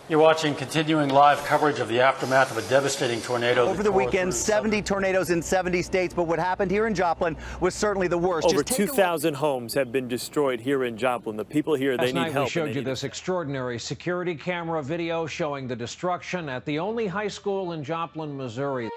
You're watching continuing live coverage of the aftermath of a devastating tornado. Over the weekend, 70 tornadoes in 70 states, but what happened here in Joplin was certainly the worst. Over 2,000 homes have been destroyed here in Joplin. The people here, they need help. We showed you this extraordinary security camera video showing the destruction at the only high school in Joplin, Missouri.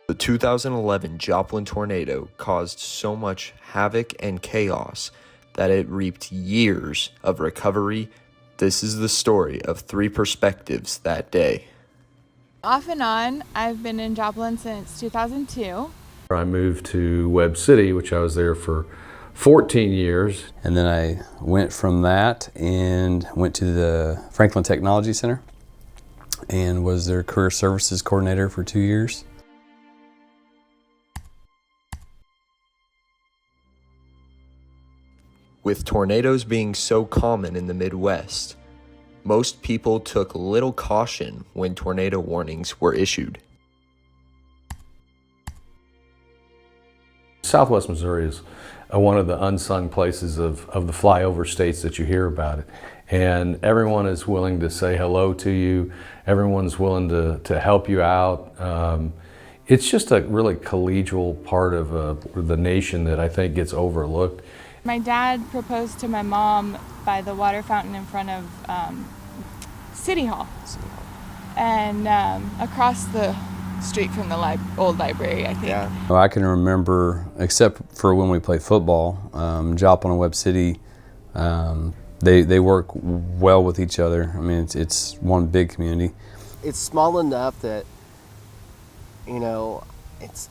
The 2011 Joplin tornado caused so much havoc and chaos that it reaped years of recovery. This is the story of three perspectives that day. Off and on, I've been in Joplin since 2002. I moved to Webb City, which I was there for 14 years. And then I went from that and went to the Franklin Technology Center and was their career services coordinator for 2 years. With tornadoes being so common in the Midwest, most people took little caution when tornado warnings were issued. Southwest Missouri is one of the unsung places of the flyover states that you hear about it. And everyone is willing to say hello to you. Everyone's willing to help you out. It's just a really collegial part of the nation that I think gets overlooked. My dad proposed to my mom by the water fountain in front of City Hall. And across the street from the old library, I think. Yeah. Well, I can remember, except for when we played football, Joplin and Webb City, they work well with each other. I mean, it's one big community. It's small enough that, you know,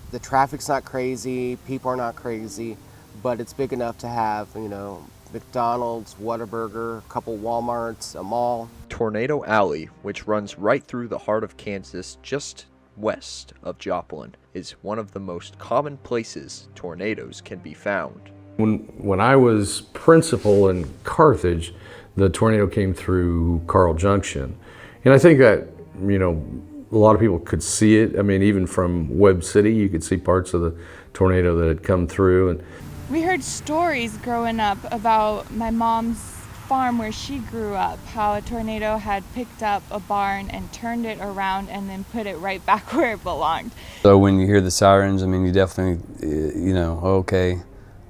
the traffic's not crazy, people are not crazy, but it's big enough to have, you know, McDonald's, Whataburger, a couple Walmarts, a mall. Tornado Alley, which runs right through the heart of Kansas, just west of Joplin, is one of the most common places tornadoes can be found. When I was principal in Carthage, the tornado came through Carl Junction. And I think that, you know, a lot of people could see it. I mean, even from Webb City, you could see parts of the tornado that had come through. And we heard stories growing up about my mom's farm where she grew up, how a tornado had picked up a barn and turned it around and then put it right back where it belonged. So when you hear the sirens, I mean, you definitely, you know, okay.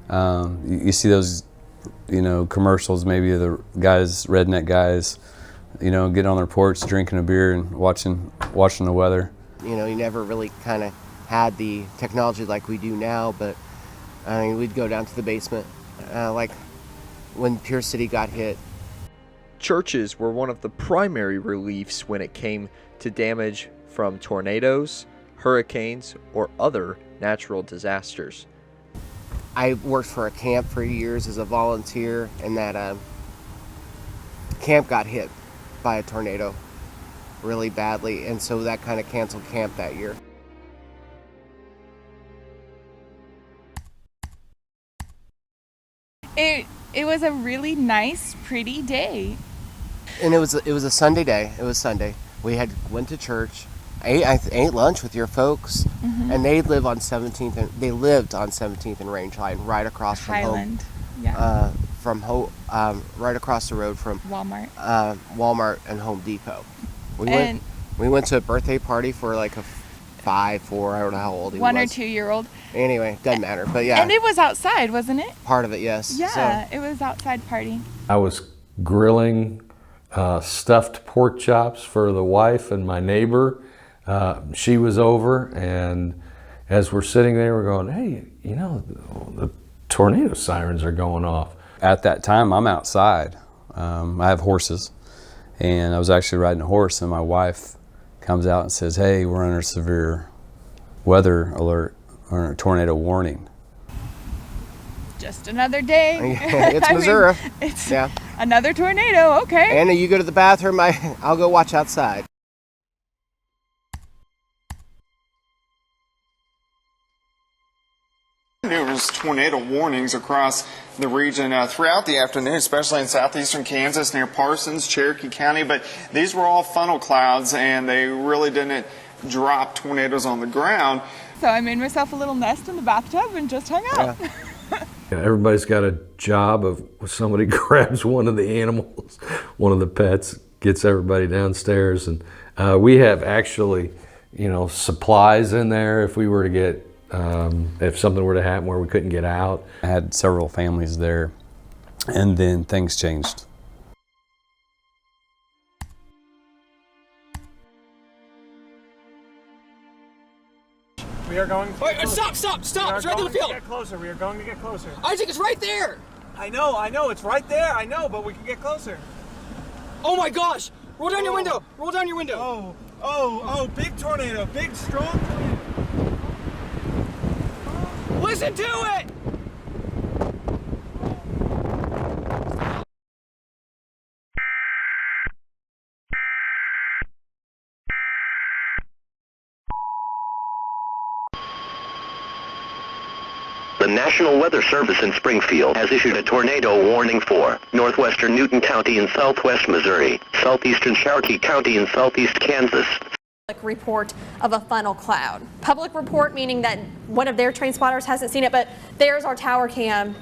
You see those, you know, commercials, maybe the guys, redneck guys, you know, get on their porch, drinking a beer and watching the weather. You know, you never really kind of had the technology like we do now, but I mean, we'd go down to the basement, like when Pierce City got hit. Churches were one of the primary reliefs when it came to damage from tornadoes, hurricanes, or other natural disasters. I worked for a camp for years as a volunteer, and that camp got hit by a tornado really badly, and so that kind of canceled camp that year. It was a really nice, pretty day. And it was a Sunday day. It was Sunday. We went to church. I ate lunch with your folks, and they lived on 17th and Range Line, right across from Highland. home. Yeah. Right across the road from Walmart. Walmart and Home Depot. We went to a birthday party for like a 5, 4, I don't know how old he was. 1 or 2 year old. Anyway, doesn't matter, but yeah. And it was outside, wasn't it? Part of it, yes. Yeah, so. It was outside party. I was grilling stuffed pork chops for the wife and my neighbor. She was over, and as we're sitting there, we're going, hey, you know, the tornado sirens are going off. At that time, I'm outside. I have horses, and I was actually riding a horse, and my wife comes out and says, hey, we're under severe weather alert or a tornado warning. Just another day. It's Missouri. It's another tornado, okay. Anna, you go to the bathroom, I'll go watch outside. Numerous tornado warnings across the region throughout the afternoon, especially in southeastern Kansas near Parsons, Cherokee County. But these were all funnel clouds, and they really didn't drop tornadoes on the ground. So I made myself a little nest in the bathtub and just hung out. Yeah. Everybody's got a job of somebody grabs one of the animals, one of the pets, gets everybody downstairs, and we have actually, supplies in there if we were to get, if something were to happen where we couldn't get out. I had several families there, and then things changed. We are going. Wait, stop! It's right in the field. Get closer. We are going to get closer. Isaac, it's right there. I know. It's right there. I know, but we can get closer. Oh my gosh! Roll down your window. Roll down your window. Oh! Big tornado. Big, strong tornado. Listen to it. The National Weather Service in Springfield has issued a tornado warning for northwestern Newton County in southwest Missouri, southeastern Cherokee County in southeast Kansas. Report of a funnel cloud. Public report meaning that one of their train spotters hasn't seen it, but there's our tower cam.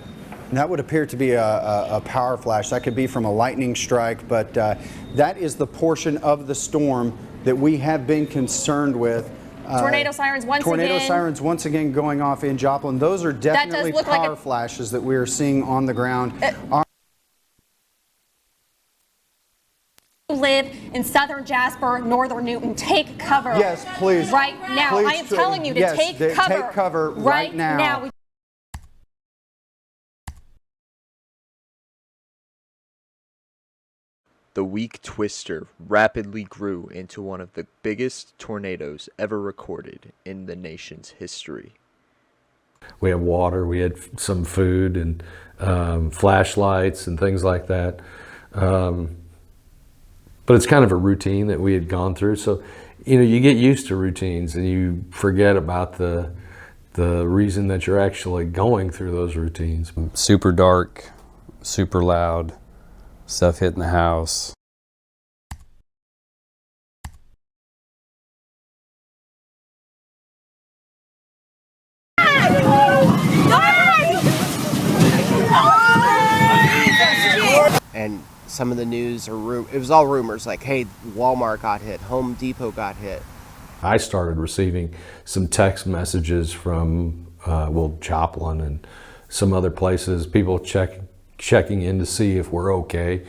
That would appear to be a power flash. That could be from a lightning strike, but that is the portion of the storm that we have been concerned with. Tornado sirens once again. Tornado sirens once again going off in Joplin. Those are definitely power flashes that we are seeing on the ground. Live in southern Jasper, northern Newton. Take cover. Yes, please. Right now. Please, I am telling you to take cover. Take cover right now. The weak twister rapidly grew into one of the biggest tornadoes ever recorded in the nation's history. We had water, we had some food and flashlights and things like that. But it's kind of a routine that we had gone through. So, you get used to routines and you forget about the reason that you're actually going through those routines. Super dark, super loud. Stuff hitting the house. And some of the news, it was all rumors, like, hey, Walmart got hit, Home Depot got hit. I started receiving some text messages from, Joplin and some other places, people checking in to see if we're okay.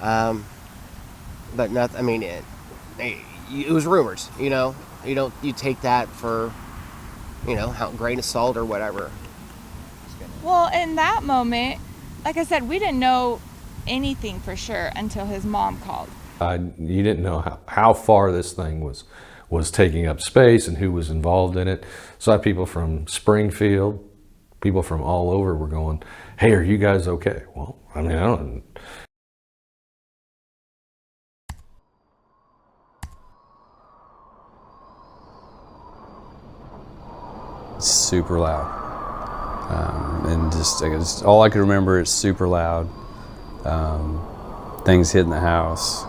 But not, I mean, it was rumors, you take that for, how grain of salt or whatever. Well, in that moment, like I said, we didn't know anything for sure until his mom called. You didn't know how far this thing was taking up space and who was involved in it. So I had people from Springfield, people from all over were going, hey, are you guys okay? Well, I don't. Super loud. And just all I could remember is super loud. Things hitting the house.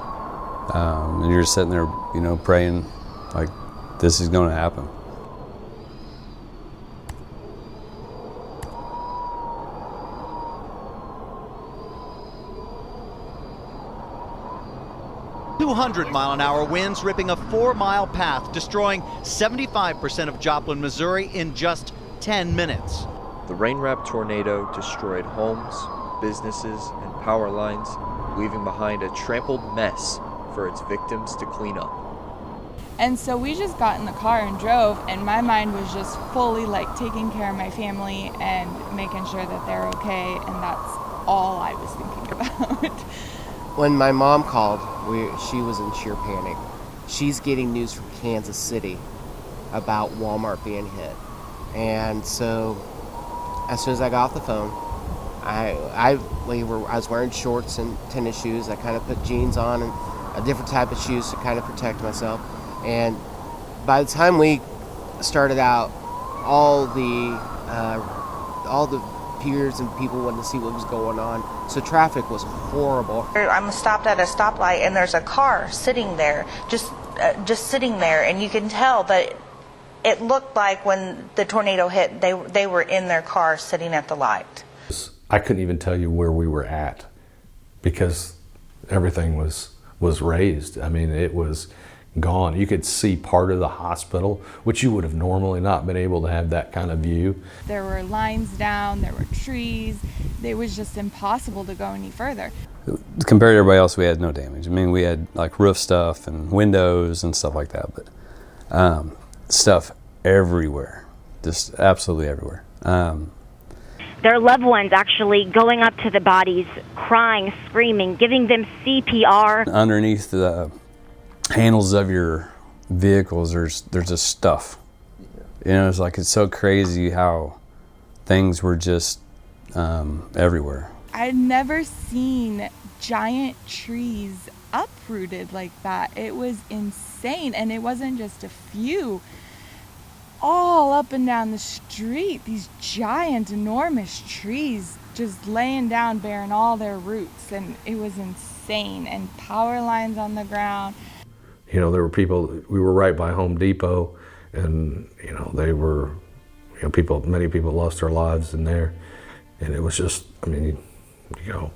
And you're just sitting there, praying like this is going to happen. .200-mile-an-hour winds ripping a 4-mile path, destroying 75% of Joplin, Missouri in just 10 minutes. The rain-wrapped tornado destroyed homes, businesses, and power lines, leaving behind a trampled mess for its victims to clean up. And so we just got in the car and drove, and my mind was just fully like taking care of my family and making sure that they're okay, and that's all I was thinking about. When my mom called, she was in sheer panic. She's getting news from Kansas City about Walmart being hit. And so as soon as I got off the phone, I was wearing shorts and tennis shoes. I kind of put jeans on and a different type of shoes to kind of protect myself. And by the time we started out, all the peers and people wanted to see what was going on. So traffic was horrible. I'm stopped at a stoplight and there's a car sitting there, just sitting there, and you can tell that it looked like when the tornado hit, they were in their car sitting at the light. I couldn't even tell you where we were at because everything was razed. I mean, it was gone. You could see part of the hospital, which you would have normally not been able to have that kind of view. There were lines down, there were trees. It was just impossible to go any further. Compared to everybody else, we had no damage. I mean, we had like roof stuff and windows and stuff like that, but stuff everywhere, just absolutely everywhere. Their loved ones actually going up to the bodies, crying, screaming, giving them CPR. Underneath the handles of your vehicles, there's just stuff. You know, it's so crazy how things were just everywhere. I'd never seen giant trees uprooted like that. It was insane, and it wasn't just a few. All up and down the street, these giant, enormous trees just laying down, bearing all their roots, and it was insane. And power lines on the ground. You know, there were people, we were right by Home Depot, and, you know, they were, you know, many people lost their lives in there. And it was just, I mean, you know,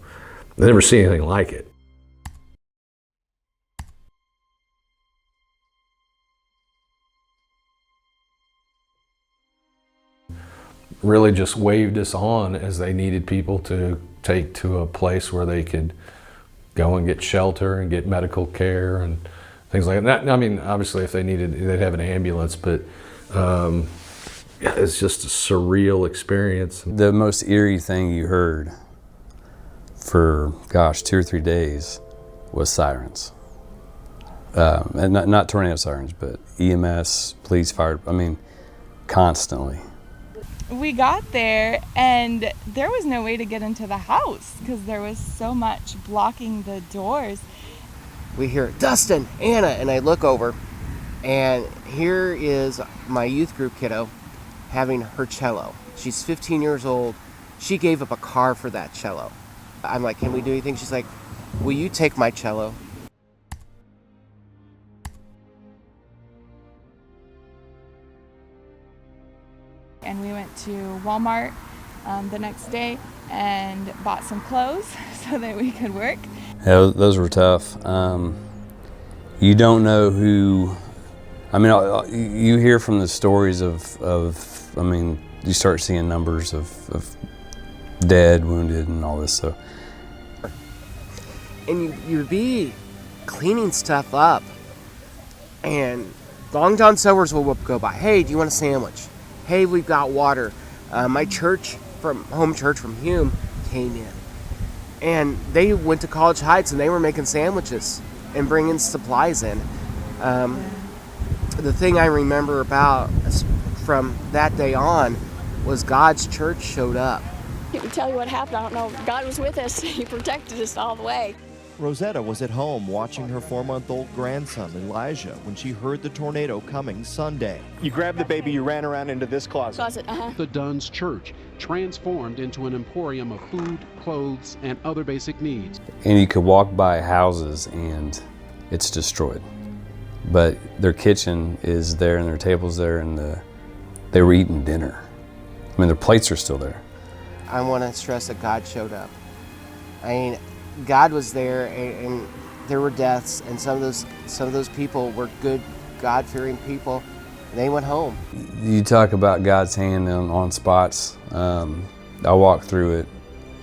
I never seen anything like it. Really just waved us on as they needed people to take to a place where they could go and get shelter and get medical care and things like that. I mean, obviously if they needed, they'd have an ambulance, but yeah, it's just a surreal experience. The most eerie thing you heard for, gosh, 2 or 3 days was sirens. And not tornado sirens, but EMS, police, fire, I mean, constantly. We got there, and there was no way to get into the house because there was so much blocking the doors. We hear, Dustin, Anna, and I look over, and here is my youth group kiddo having her cello. She's 15 years old. She gave up a car for that cello. I'm like, can we do anything? She's like, will you take my cello? And we went to Walmart the next day and bought some clothes so that we could work. Yeah, those were tough. You don't know who, I mean, you hear from the stories of I mean, you start seeing numbers of dead, wounded, and all this, so. And you'd be cleaning stuff up, and Long John Silver's will go by. Hey, do you want a sandwich? Hey, we've got water. My church, home church from Hume, came in. And they went to College Heights and they were making sandwiches and bringing supplies in. The thing I remember about from that day on was God's church showed up. I can tell you what happened. I don't know. God was with us. He protected us all the way. Rosetta was at home watching her 4-month-old grandson, Elijah, when she heard the tornado coming Sunday. You grabbed the baby, you ran around into this closet. The Dunn's Church, transformed into an emporium of food, clothes, and other basic needs. And you could walk by houses and it's destroyed. But their kitchen is there and their table's there, and they were eating dinner. I mean, their plates are still there. I want to stress that God showed up. I mean, God was there, and there were deaths, and some of those people were good, God-fearing people. And they went home. You talk about God's hand on spots. I walked through it.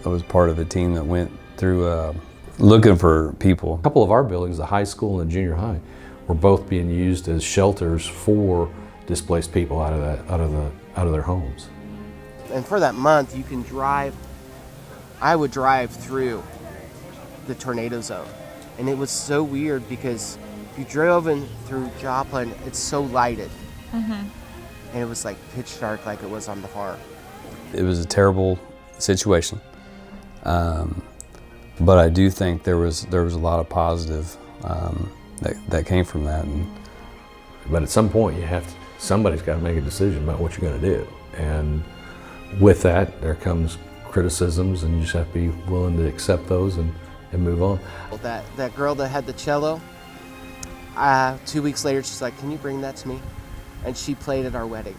I was part of a team that went through looking for people. A couple of our buildings, the high school and the junior high, were both being used as shelters for displaced people out of their homes. And for that month, you can drive. I would drive through the tornado zone, and it was so weird because if you drove in through Joplin, it's so lighted, and it was like pitch dark, like it was on the farm. It was a terrible situation, but I do think there was a lot of positive that came from that. But at some point, somebody's got to make a decision about what you're going to do, and with that, there comes criticisms, and you just have to be willing to accept those and move on. That girl that had the cello, 2 weeks later, she's like, can you bring that to me? And she played at our wedding.